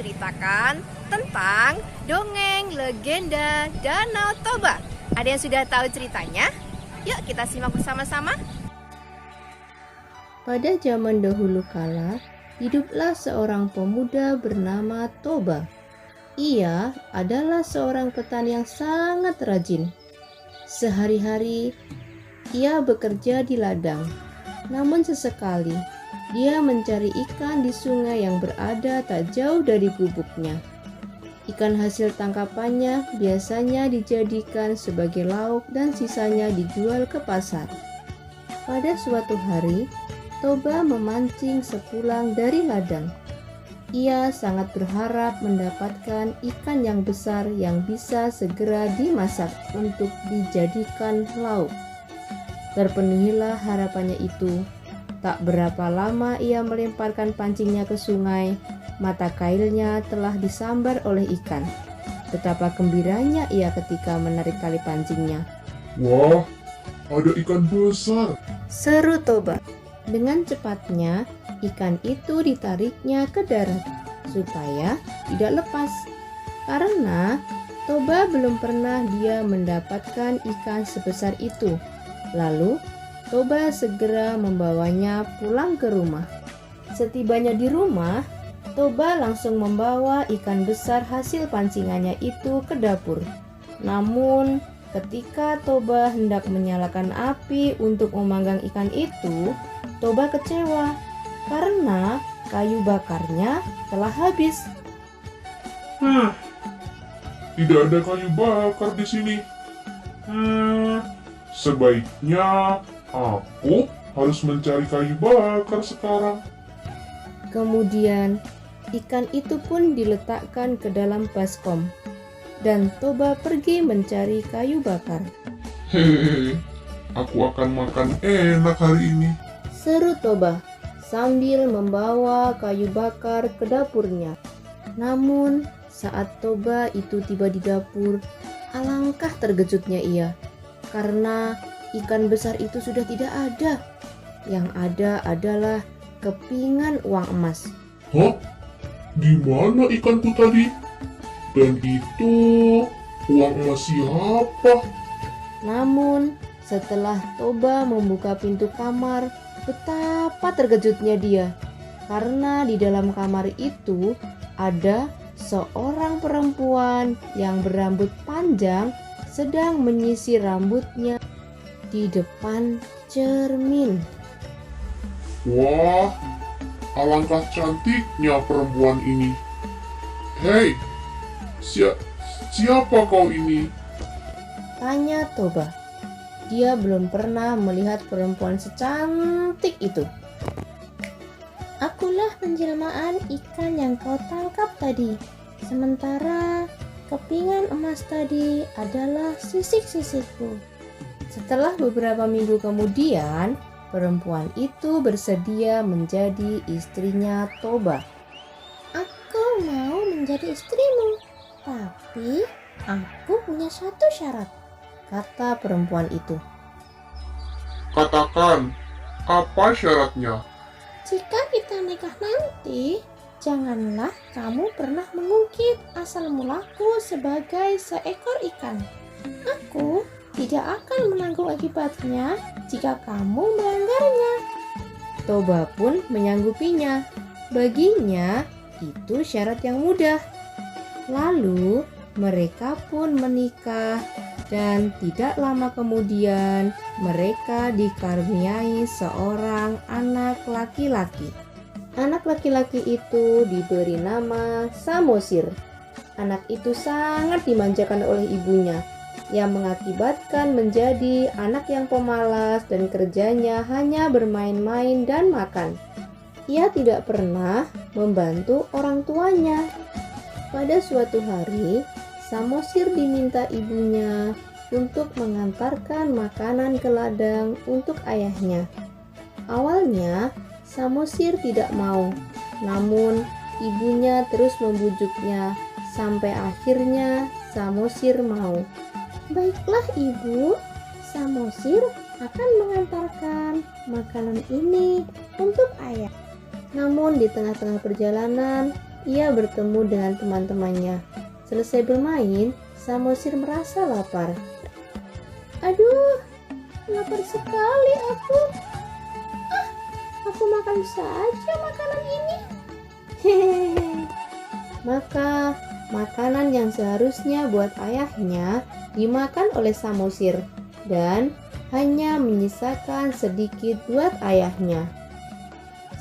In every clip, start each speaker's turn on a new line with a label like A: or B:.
A: menceritakan tentang dongeng legenda Danau Toba. Ada yang sudah tahu ceritanya? Yuk kita simak bersama-sama.
B: Pada zaman dahulu kala, hiduplah seorang pemuda bernama Toba. Ia adalah seorang petani yang sangat rajin. Sehari-hari, ia bekerja di ladang. Namun sesekali, dia mencari ikan di sungai yang berada tak jauh dari gubuknya. Ikan hasil tangkapannya biasanya dijadikan sebagai lauk dan sisanya dijual ke pasar. Pada suatu hari, Toba memancing sepulang dari ladang. Ia sangat berharap mendapatkan ikan yang besar yang bisa segera dimasak untuk dijadikan lauk. Terpenuhilah harapannya itu. Tak berapa lama ia melemparkan pancingnya ke sungai. Mata kailnya telah disambar oleh ikan. Betapa gembiranya ia ketika menarik tali pancingnya.
C: Wah, ada ikan besar.
B: Seru Toba. Dengan cepatnya, ikan itu ditariknya ke darat supaya tidak lepas. Karena Toba belum pernah dia mendapatkan ikan sebesar itu. Lalu, Toba segera membawanya pulang ke rumah. Setibanya di rumah, Toba langsung membawa ikan besar hasil pancingannya itu ke dapur. Namun, ketika Toba hendak menyalakan api untuk memanggang ikan itu, Toba kecewa karena kayu bakarnya telah habis.
C: Tidak ada kayu bakar di sini. Sebaiknya aku harus mencari kayu bakar sekarang.
B: Kemudian, ikan itu pun diletakkan ke dalam baskom, dan Toba pergi mencari kayu bakar.
C: Hehehe, aku akan makan enak hari ini.
B: Seru Toba sambil membawa kayu bakar ke dapurnya. Namun, saat Toba itu tiba di dapur, alangkah terkejutnya ia karena ikan besar itu sudah tidak ada. Yang ada adalah kepingan uang emas.
C: Hah? Di mana ikanku tadi? Dan itu uang emas siapa?
B: Namun, setelah Toba membuka pintu kamar, betapa terkejutnya dia karena di dalam kamar itu ada seorang perempuan yang berambut panjang sedang menyisir rambutnya di depan cermin.
C: Wah, alangkah cantiknya perempuan ini. Hei, siapa kau ini?
B: Tanya Toba. Dia belum pernah melihat perempuan secantik itu. Akulah penjelmaan ikan yang kau tangkap tadi. Sementara kepingan emas tadi adalah sisik-sisikku. Setelah beberapa minggu kemudian, perempuan itu bersedia menjadi istrinya Toba. Aku mau menjadi istrimu, tapi aku punya satu syarat, kata perempuan itu.
C: Katakan, apa syaratnya?
B: Jika kita nikah nanti, janganlah kamu pernah mengungkit asal mulaku sebagai seekor ikan. Aku tidak akan menanggung akibatnya jika kamu melanggarnya. Toba pun menyanggupinya. Baginya, itu syarat yang mudah. Lalu, mereka pun menikah. Dan tidak lama kemudian mereka dikaruniai seorang anak laki-laki. Anak laki-laki itu diberi nama Samosir. Anak itu sangat dimanjakan oleh ibunya, yang mengakibatkan menjadi anak yang pemalas dan kerjanya hanya bermain-main dan makan. Ia tidak pernah membantu orang tuanya. Pada suatu hari, Samosir diminta ibunya untuk mengantarkan makanan ke ladang untuk ayahnya. Awalnya, Samosir tidak mau, namun ibunya terus membujuknya sampai akhirnya Samosir mau. Baiklah ibu, Samosir akan mengantarkan makanan ini untuk ayah. Namun di tengah-tengah perjalanan, ia bertemu dengan teman-temannya. Selesai bermain, Samosir merasa lapar. Aduh, lapar sekali aku. Aku makan saja makanan ini. Hehehe. Maka makanan yang seharusnya buat ayahnya dimakan oleh Samosir dan hanya menyisakan sedikit buat ayahnya.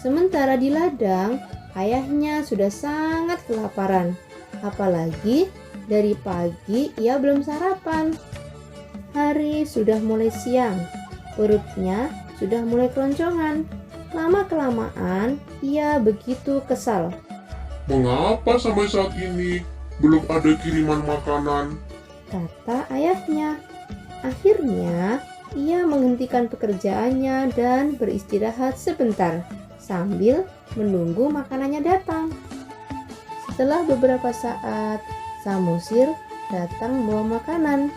B: Sementara di ladang, ayahnya sudah sangat kelaparan. Apalagi dari pagi ia belum sarapan. Hari sudah mulai siang, perutnya sudah mulai keroncongan. Lama-kelamaan ia begitu kesal.
C: Mengapa sampai saat ini belum ada kiriman makanan?
B: Kata ayahnya. Akhirnya ia menghentikan pekerjaannya dan beristirahat sebentar sambil menunggu makanannya datang. Setelah beberapa saat, Samosir datang membawa makanan.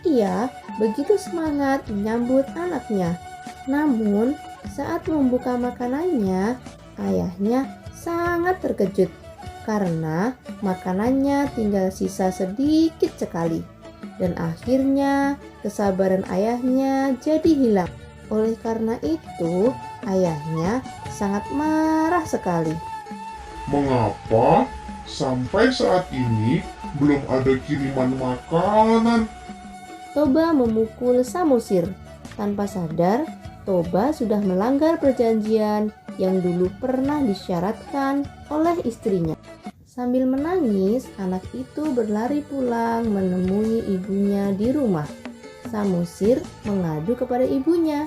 B: Ia begitu semangat menyambut anaknya. Namun saat membuka makanannya, ayahnya sangat terkejut karena makanannya tinggal sisa sedikit sekali. Dan akhirnya kesabaran ayahnya jadi hilang. Oleh karena itu, ayahnya sangat marah sekali.
C: Mengapa sampai saat ini belum ada kiriman makanan?
B: Toba memukul Samosir. Tanpa sadar, Toba sudah melanggar perjanjian yang dulu pernah disyaratkan oleh istrinya. Sambil menangis, anak itu berlari pulang menemui ibunya di rumah. Samosir mengadu kepada ibunya.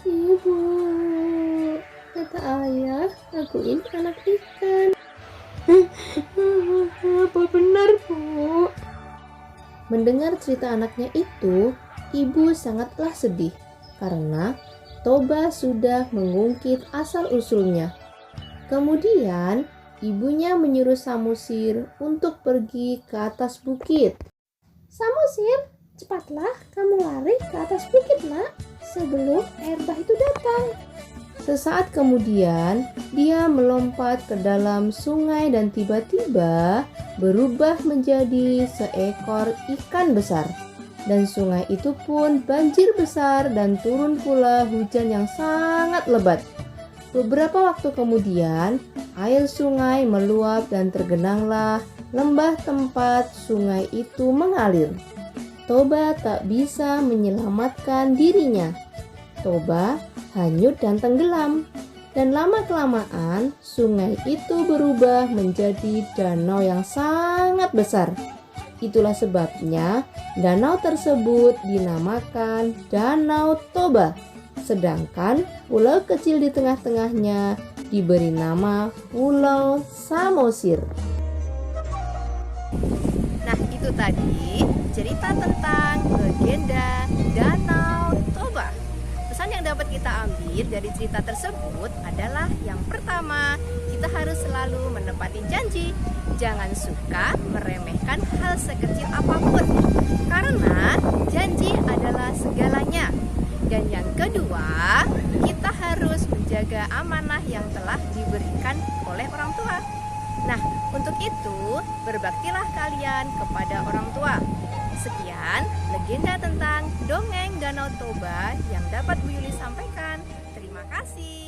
B: Ibu, kata ayah, aku ini anak ikan. Apa benar, Bu? Mendengar cerita anaknya itu, ibu sangatlah sedih karena Toba sudah mengungkit asal-usulnya. Kemudian, ibunya menyuruh Samosir untuk pergi ke atas bukit. Samosir, cepatlah kamu lari ke atas bukit, nak, sebelum air bah itu datang. Sesaat kemudian, dia melompat ke dalam sungai dan tiba-tiba berubah menjadi seekor ikan besar. Dan sungai itu pun banjir besar dan turun pula hujan yang sangat lebat. Beberapa waktu kemudian, air sungai meluap dan tergenanglah lembah tempat sungai itu mengalir. Toba tak bisa menyelamatkan dirinya. Toba hanyut dan tenggelam. Dan lama-kelamaan, sungai itu berubah menjadi danau yang sangat besar. Itulah sebabnya danau tersebut dinamakan Danau Toba. Sedangkan pulau kecil di tengah-tengahnya diberi nama Pulau Samosir.
A: Nah, itu tadi cerita tentang legenda Danau Toba. Pesan yang dapat kita ambil dari cerita tersebut adalah yang pertama, kita harus selalu menepati janji. Jangan suka meremehkan hal sekecil apapun, karena janji adalah segalanya. Dan yang kedua, kita harus menjaga amanah yang telah diberikan oleh orang tua. Nah, untuk itu, berbaktilah kalian kepada orang tua. Sekian legenda tentang dongeng Danau Toba yang dapat Bu Yuli sampaikan. Terima kasih.